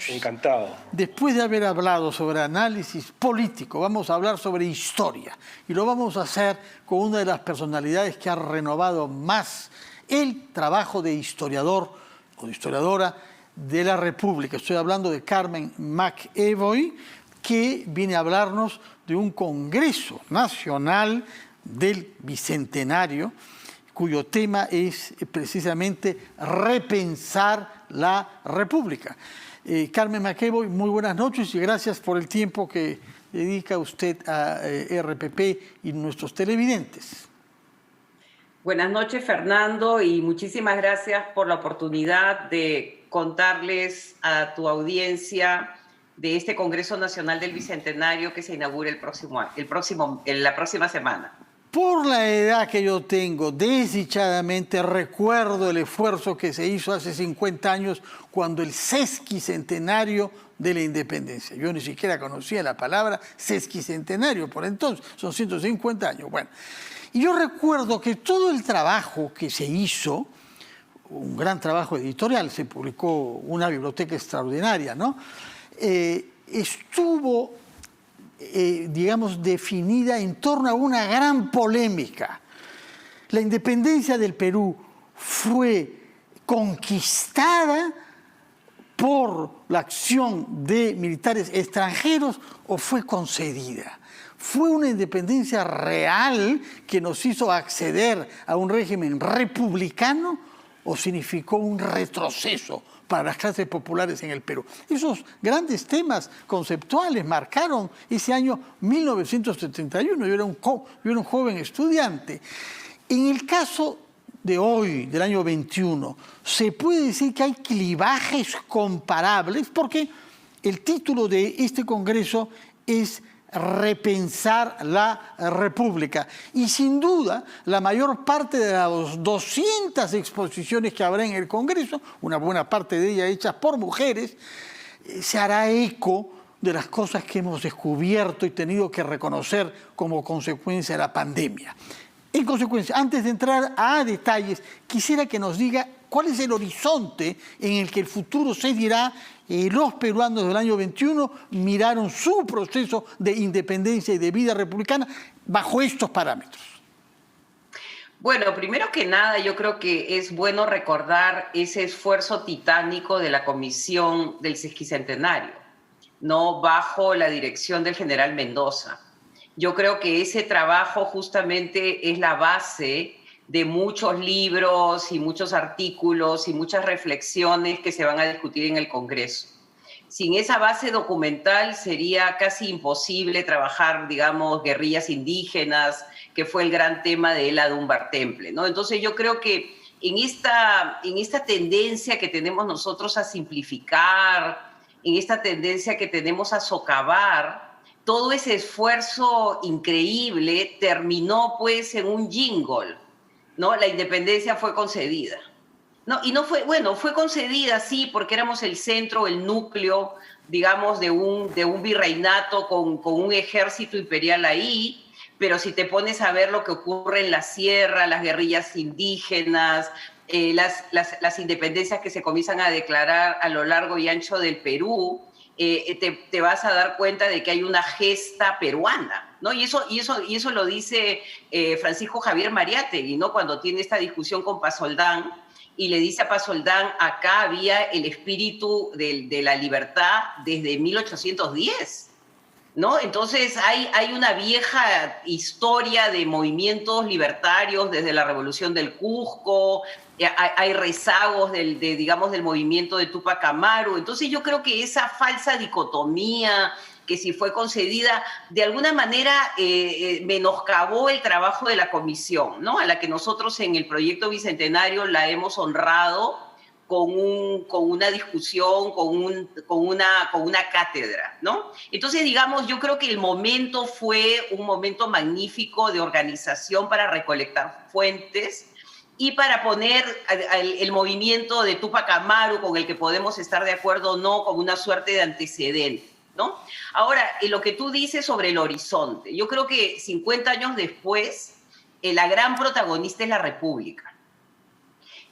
noches. Encantado. Después de haber hablado sobre análisis político, vamos a hablar sobre historia. Y lo vamos a hacer con una de las personalidades que ha renovado más el trabajo de historiador o de historiadora de la República. Estoy hablando de Carmen McEvoy, que viene a hablarnos de un Congreso Nacional del Bicentenario, cuyo tema es precisamente repensar la República. Carmen McEvoy, muy buenas noches y gracias por el tiempo que dedica usted a RPP y nuestros televidentes. Buenas noches, Fernando, y muchísimas gracias por la oportunidad de contarles a tu audiencia de este Congreso Nacional del Bicentenario que se inaugura la próxima semana. Por la edad que yo tengo, desdichadamente recuerdo el esfuerzo que se hizo hace 50 años cuando el sesquicentenario de la independencia. Yo ni siquiera conocía la palabra sesquicentenario por entonces, son 150 años. Bueno, y yo recuerdo que todo el trabajo que se hizo, un gran trabajo editorial, se publicó una biblioteca extraordinaria, ¿no? Estuvo digamos, definida en torno a una gran polémica. La independencia del Perú fue conquistada por la acción de militares extranjeros o fue concedida. ¿Fue una independencia real que nos hizo acceder a un régimen republicano o significó un retroceso para las clases populares en el Perú? Esos grandes temas conceptuales marcaron ese año 1971. Yo era un joven estudiante. En el caso de hoy, del año 21, se puede decir que hay clivajes comparables porque el título de este congreso es repensar la República. Y sin duda, la mayor parte de las 200 exposiciones que habrá en el Congreso, una buena parte de ellas hechas por mujeres, se hará eco de las cosas que hemos descubierto y tenido que reconocer como consecuencia de la pandemia. En consecuencia, antes de entrar a detalles, quisiera que nos diga cuál es el horizonte en el que el futuro se dirá. Los peruanos del año 21 miraron su proceso de independencia y de vida republicana bajo estos parámetros. Bueno, primero que nada, yo creo que es bueno recordar ese esfuerzo titánico de la Comisión del Sesquicentenario, ¿no? Bajo la dirección del general Mendoza. Yo creo que ese trabajo justamente es la base de muchos libros y muchos artículos y muchas reflexiones que se van a discutir en el Congreso. Sin esa base documental sería casi imposible trabajar, digamos, guerrillas indígenas, que fue el gran tema de Ela Dunbar Temple, ¿no? Entonces yo creo que en esta tendencia que tenemos nosotros a simplificar, en esta tendencia que tenemos a socavar, todo ese esfuerzo increíble terminó pues en un jingle, ¿no? La independencia fue concedida. No, y no fue, bueno, fue concedida, sí, porque éramos el centro, el núcleo, digamos, de un virreinato con un ejército imperial ahí, pero si te pones a ver lo que ocurre en la sierra, las guerrillas indígenas, las independencias que se comienzan a declarar a lo largo y ancho del Perú, te vas a dar cuenta de que hay una gesta peruana, ¿no? Y eso lo dice Francisco Javier Mariátegui, ¿no? Cuando tiene esta discusión con Pasoldán y le dice a Pasoldán, acá había el espíritu de la libertad desde 1810, ¿no? Entonces hay una vieja historia de movimientos libertarios desde la Revolución del Cusco, hay rezagos digamos, del movimiento de Túpac Amaru. Entonces yo creo que esa falsa dicotomía que si fue concedida, de alguna manera menoscabó el trabajo de la comisión, ¿no? A la que nosotros en el proyecto Bicentenario la hemos honrado con una discusión, con una cátedra, ¿no? Entonces, digamos, yo creo que el momento fue un momento magnífico de organización para recolectar fuentes y para poner el movimiento de Túpac Amaru, con el que podemos estar de acuerdo o no, como una suerte de antecedente, ¿no? Ahora, lo que tú dices sobre el horizonte, yo creo que 50 años después, la gran protagonista es la República.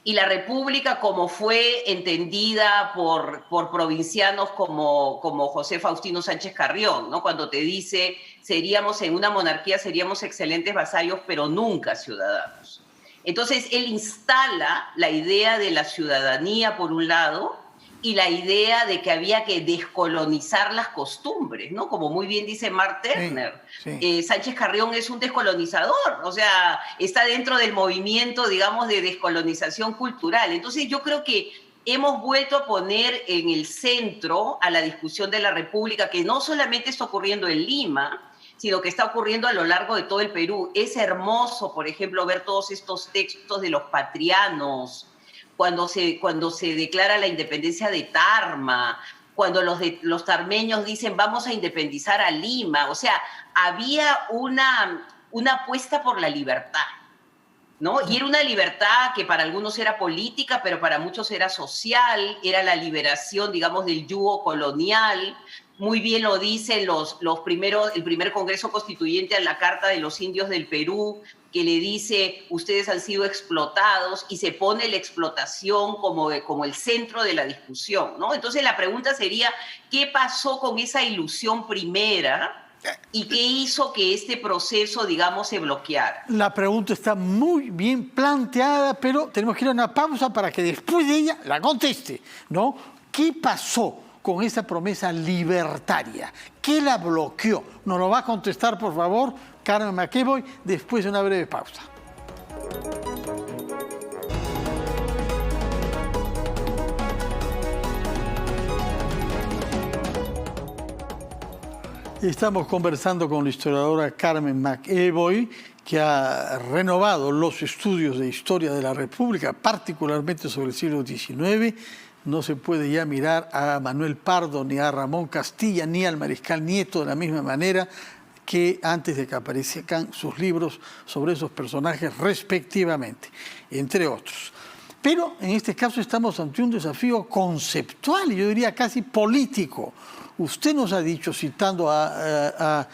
y la república como fue entendida por provincianos como José Faustino Sánchez Carrión, ¿no? Cuando te dice, seríamos en una monarquía, seríamos excelentes vasallos, pero nunca ciudadanos. Entonces, él instala la idea de la ciudadanía, por un lado, y la idea de que había que descolonizar las costumbres, ¿no? Como muy bien dice Mark Turner, Sánchez Carrión es un descolonizador, o sea, está dentro del movimiento, digamos, de descolonización cultural. Entonces yo creo que hemos vuelto a poner en el centro a la discusión de la República, que no solamente está ocurriendo en Lima, sino que está ocurriendo a lo largo de todo el Perú. Es hermoso, por ejemplo, ver todos estos textos de los patrianos, cuando se declara la independencia de Tarma, cuando los tarmeños dicen vamos a independizar a Lima. O sea, había una apuesta por la libertad, ¿no? Y era una libertad que para algunos era política, pero para muchos era social, era la liberación, digamos, del yugo colonial. Muy bien lo dicen el primer Congreso Constituyente a la Carta de los Indios del Perú, que le dice, ustedes han sido explotados, y se pone la explotación como el centro de la discusión, ¿no? Entonces la pregunta sería, ¿qué pasó con esa ilusión primera y qué hizo que este proceso, digamos, se bloqueara? La pregunta está muy bien planteada, pero tenemos que ir a una pausa para que después de ella la conteste, ¿no? ¿Qué pasó con esa promesa libertaria? ¿Qué la bloqueó? Nos lo va a contestar, por favor, Carmen McEvoy, después de una breve pausa. Estamos conversando con la historiadora Carmen McEvoy, que ha renovado los estudios de historia de la República, particularmente sobre el siglo XIX. No se puede ya mirar a Manuel Pardo, ni a Ramón Castilla, ni al Mariscal Nieto de la misma manera que antes de que aparezcan sus libros sobre esos personajes respectivamente, entre otros. Pero en este caso estamos ante un desafío conceptual, y yo diría casi político. Usted nos ha dicho, citando a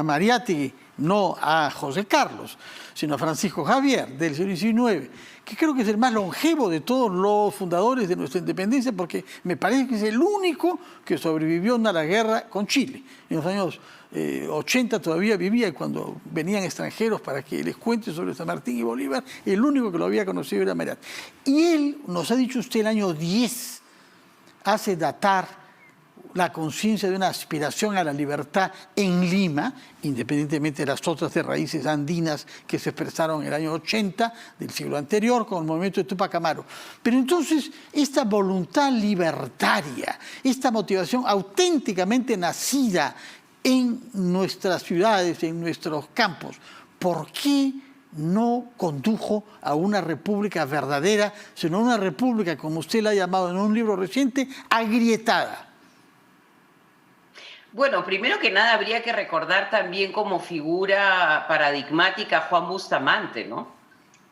Mariátegui, no a José Carlos, sino a Francisco Javier, del siglo XIX, que creo que es el más longevo de todos los fundadores de nuestra independencia, porque me parece que es el único que sobrevivió a la guerra con Chile. En los años 80 todavía vivía, y cuando venían extranjeros para que les cuente sobre San Martín y Bolívar, el único que lo había conocido era Mariátegui. Y él, nos ha dicho usted, el año 10, hace datar la conciencia de una aspiración a la libertad en Lima, independientemente de las otras de raíces andinas que se expresaron en el año 80 del siglo anterior con el movimiento de Tupac Amaru. Pero entonces esta voluntad libertaria, esta motivación auténticamente nacida en nuestras ciudades, en nuestros campos, ¿por qué no condujo a una república verdadera, sino a una república, como usted la ha llamado en un libro reciente, agrietada? Bueno, primero que nada habría que recordar también como figura paradigmática a Juan Bustamante, ¿no?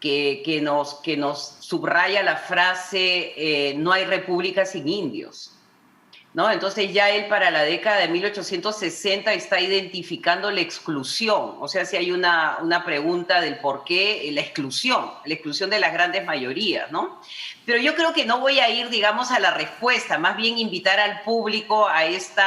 Que nos subraya la frase no hay república sin indios, ¿no? Entonces ya él para la década de 1860 está identificando la exclusión. O sea, si hay una pregunta del por qué la exclusión de las grandes mayorías, ¿no? Pero yo creo que no voy a ir, digamos, a la respuesta, más bien invitar al público a este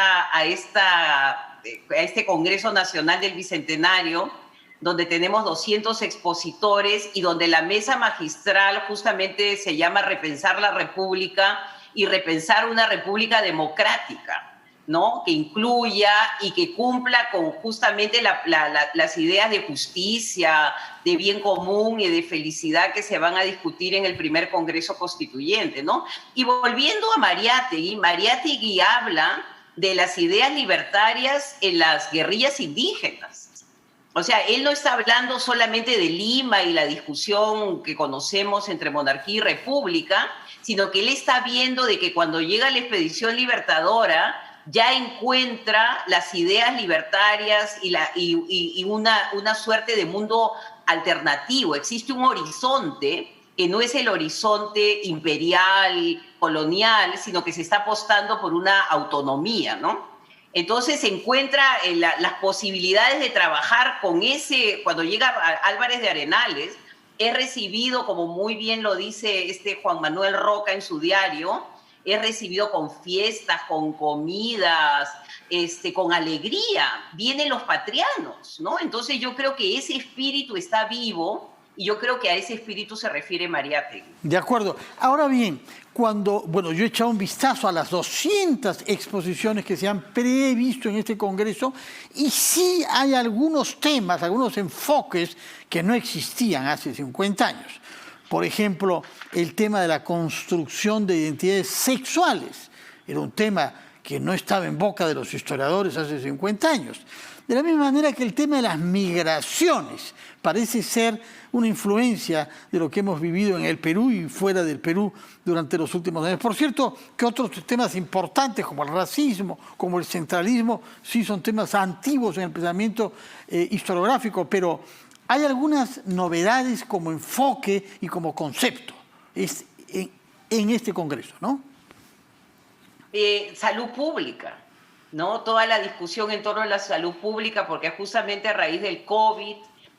Congreso Nacional del Bicentenario, donde tenemos 200 expositores y donde la mesa magistral justamente se llama Repensar la República y repensar una república democrática, ¿no? Que incluya y que cumpla con justamente las ideas de justicia, de bien común y de felicidad que se van a discutir en el primer Congreso Constituyente, ¿no? Y volviendo a Mariátegui habla de las ideas libertarias en las guerrillas indígenas. O sea, él no está hablando solamente de Lima y la discusión que conocemos entre monarquía y república, sino que él está viendo de que cuando llega la expedición libertadora ya encuentra las ideas libertarias y una suerte de mundo alternativo. Existe un horizonte que no es el horizonte imperial, colonial, sino que se está apostando por una autonomía, ¿no? Entonces se encuentra las posibilidades de trabajar con cuando llega Álvarez de Arenales, he recibido, como muy bien lo dice Juan Manuel Roca en su diario, he recibido con fiestas, con comidas, con alegría. Vienen los patrianos, ¿no? Entonces yo creo que ese espíritu está vivo y yo creo que a ese espíritu se refiere Mariátegui. De acuerdo. Ahora bien, bueno, yo he echado un vistazo a las 200 exposiciones que se han previsto en este Congreso y sí hay algunos temas, algunos enfoques que no existían hace 50 años. Por ejemplo, el tema de la construcción de identidades sexuales. Era un tema que no estaba en boca de los historiadores hace 50 años. De la misma manera que el tema de las migraciones parece ser una influencia de lo que hemos vivido en el Perú y fuera del Perú durante los últimos años. Por cierto, que otros temas importantes como el racismo, como el centralismo, sí son temas antiguos en el pensamiento historiográfico, pero hay algunas novedades como enfoque y como concepto en este Congreso, ¿no? Salud pública, ¿no? Toda la discusión en torno a la salud pública, porque justamente a raíz del COVID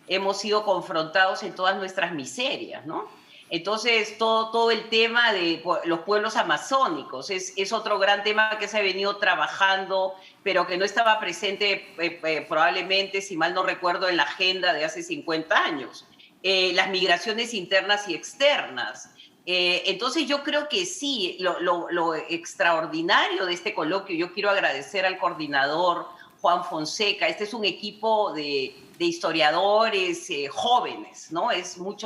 hemos sido confrontados en todas nuestras miserias, ¿no? Entonces, todo el tema de los pueblos amazónicos es otro gran tema que se ha venido trabajando, pero que no estaba presente probablemente, si mal no recuerdo, en la agenda de hace 50 años. Las migraciones internas y externas. Entonces yo creo que sí, lo extraordinario de este coloquio, yo quiero agradecer al coordinador Juan Fonseca. Este es un equipo de historiadores jóvenes, ¿no?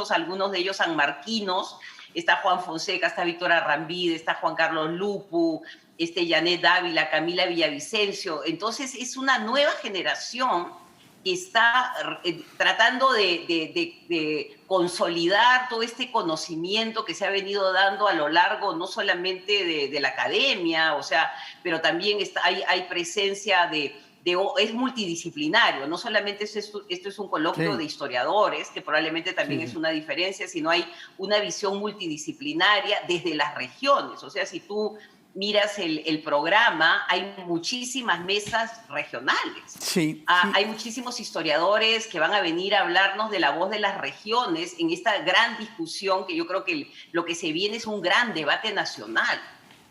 Algunos de ellos sanmarquinos. Está Juan Fonseca, está Víctor Arrambide, está Juan Carlos Lupu, Janet Dávila, Camila Villavicencio. Entonces es una nueva generación que está tratando de consolidar todo este conocimiento que se ha venido dando a lo largo no solamente de la academia, o sea, pero también hay presencia es multidisciplinario, no solamente esto es un coloquio de historiadores, que probablemente también es una diferencia, sino hay una visión multidisciplinaria desde las regiones. O sea, si tú miras el programa, hay muchísimas mesas regionales. Sí. Hay muchísimos historiadores que van a venir a hablarnos de la voz de las regiones en esta gran discusión, que yo creo que lo que se viene es un gran debate nacional,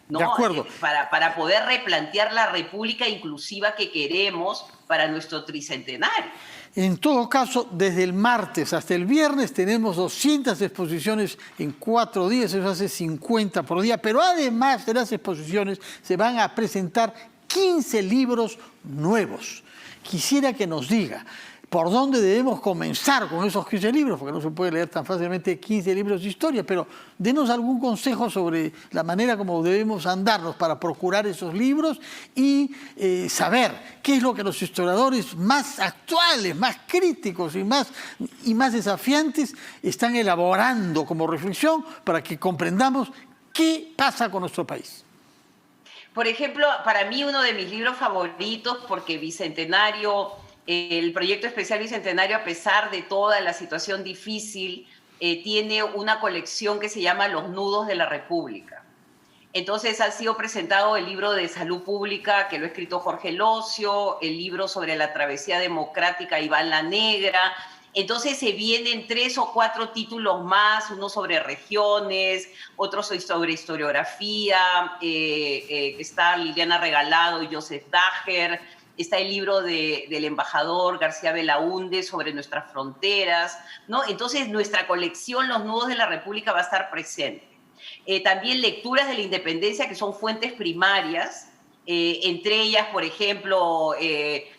¿no? De acuerdo. Para poder replantear la república inclusiva que queremos para nuestro tricentenario. En todo caso, desde el martes hasta el viernes tenemos 200 exposiciones en 4 días, eso hace 50 por día, pero además de las exposiciones se van a presentar 15 libros nuevos. Quisiera que nos diga por dónde debemos comenzar con esos 15 libros, porque no se puede leer tan fácilmente 15 libros de historia, pero denos algún consejo sobre la manera como debemos andarnos para procurar esos libros y saber qué es lo que los historiadores más actuales, más críticos y más desafiantes están elaborando como reflexión para que comprendamos qué pasa con nuestro país. Por ejemplo, para mí uno de mis libros favoritos, porque Bicentenario, el proyecto especial Bicentenario, a pesar de toda la situación difícil, tiene una colección que se llama Los Nudos de la República. Entonces ha sido presentado el libro de Salud Pública, que lo ha escrito Jorge Locio, el libro sobre la travesía democrática Iván La Negra. Entonces se vienen 3 o 4 títulos más, uno sobre regiones, otro sobre historiografía, está Liliana Regalado y Joseph Dager. Está el libro del embajador García Belaúnde sobre nuestras fronteras, ¿no? Entonces, nuestra colección Los Nudos de la República va a estar presente. También lecturas de la independencia, que son fuentes primarias, entre ellas, por ejemplo,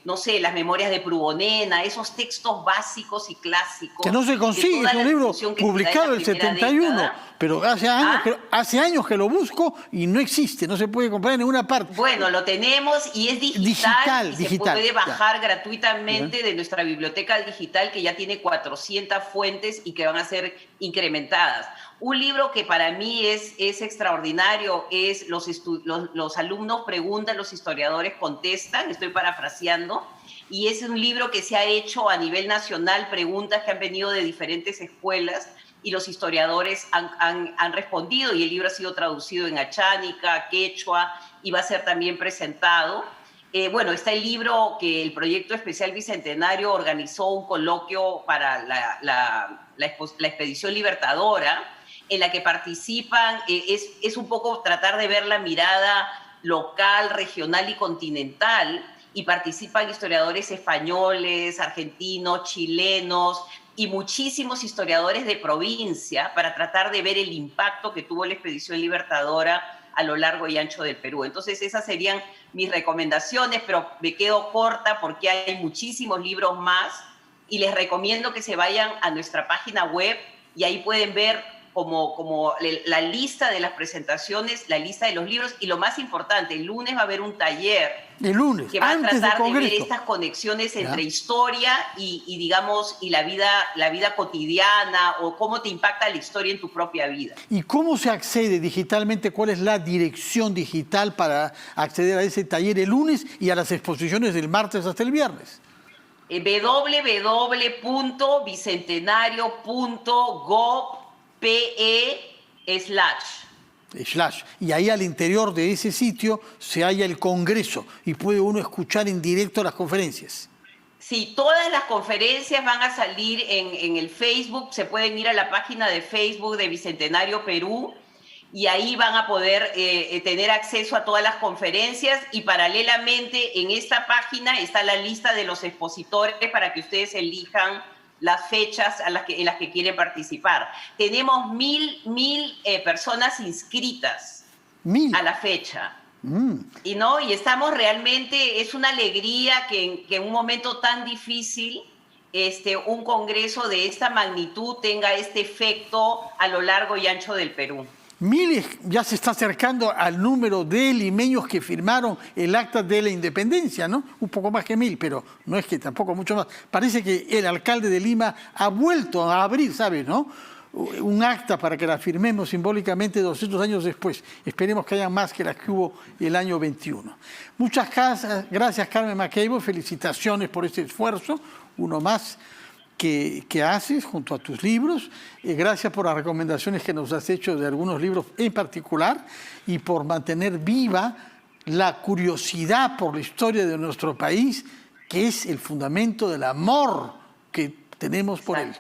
no sé, las memorias de Prubonena, esos textos básicos y clásicos. Que no se consigue, es un libro publicado en el 71, pero hace años que lo busco y no existe, no se puede comprar en ninguna parte. Bueno, lo tenemos y es digital. Se puede bajar gratuitamente de nuestra biblioteca digital, que ya tiene 400 fuentes y que van a ser incrementadas. Un libro que para mí es extraordinario es los alumnos preguntan, los historiadores contestan, estoy parafraseando, y es un libro que se ha hecho a nivel nacional, preguntas que han venido de diferentes escuelas y los historiadores han respondido, y el libro ha sido traducido en achánica, quechua, y va a ser también presentado. Bueno, está el libro que el Proyecto Especial Bicentenario organizó un coloquio para la Expedición Libertadora, en la que participan, es un poco tratar de ver la mirada local, regional y continental, y participan historiadores españoles, argentinos, chilenos y muchísimos historiadores de provincia para tratar de ver el impacto que tuvo la Expedición Libertadora a lo largo y ancho del Perú. Entonces esas serían mis recomendaciones, pero me quedo corta porque hay muchísimos libros más y les recomiendo que se vayan a nuestra página web y ahí pueden ver como la lista de las presentaciones, la lista de los libros y lo más importante, el lunes va a haber un taller el lunes, que va a antes tratar del de ver Congreso. estas conexiones entre historia y digamos, y la vida cotidiana o cómo te impacta la historia en tu propia vida. ¿Y cómo se accede digitalmente? ¿Cuál es la dirección digital para acceder a ese taller el lunes y a las exposiciones del martes hasta el viernes? www.bicentenario.gov.pe/. Y ahí al interior de ese sitio se halla el Congreso y puede uno escuchar en directo las conferencias. Sí, todas las conferencias van a salir en el Facebook, se pueden ir a la página de Facebook de Bicentenario Perú y ahí van a poder tener acceso a todas las conferencias y paralelamente en esta página está la lista de los expositores para que ustedes elijan las fechas en las que quieren participar. Tenemos 1.000 personas inscritas a la fecha. Y estamos realmente, es una alegría que en un momento tan difícil un congreso de esta magnitud tenga este efecto a lo largo y ancho del Perú. Miles, ya se está acercando al número de limeños que firmaron el acta de la independencia, ¿no? Un poco más que 1.000, pero no es que tampoco mucho más. Parece que el alcalde de Lima ha vuelto a abrir, ¿sabes, no? Un acta para que la firmemos simbólicamente 200 años después. Esperemos que haya más que las que hubo el año 21. Muchas gracias, Carmen MacEibo. Felicitaciones por este esfuerzo, uno más que haces junto a tus libros. Gracias por las recomendaciones que nos has hecho de algunos libros en particular y por mantener viva la curiosidad por la historia de nuestro país, que es el fundamento del amor que tenemos por él.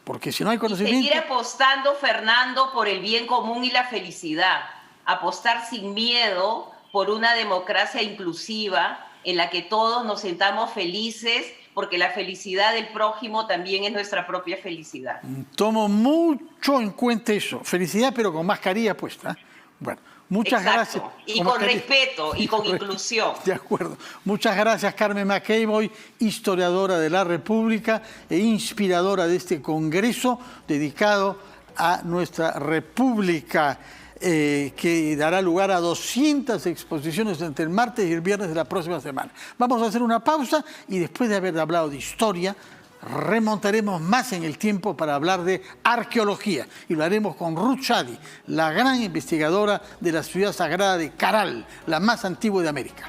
Porque si no hay conocimiento... Y seguir apostando, Fernando, por el bien común y la felicidad. Apostar sin miedo por una democracia inclusiva en la que todos nos sentamos felices, porque la felicidad del prójimo también es nuestra propia felicidad. Tomo mucho en cuenta eso. Felicidad, pero con mascarilla puesta. Bueno, muchas gracias. Y con respeto y con inclusión. De acuerdo. Muchas gracias, Carmen MacEibo, historiadora de la República e inspiradora de este congreso dedicado a nuestra República, que dará lugar a 200 exposiciones entre el martes y el viernes de la próxima semana. Vamos a hacer una pausa y después de haber hablado de historia, remontaremos más en el tiempo para hablar de arqueología y lo haremos con Ruth Shadi, la gran investigadora de la ciudad sagrada de Caral, la más antigua de América.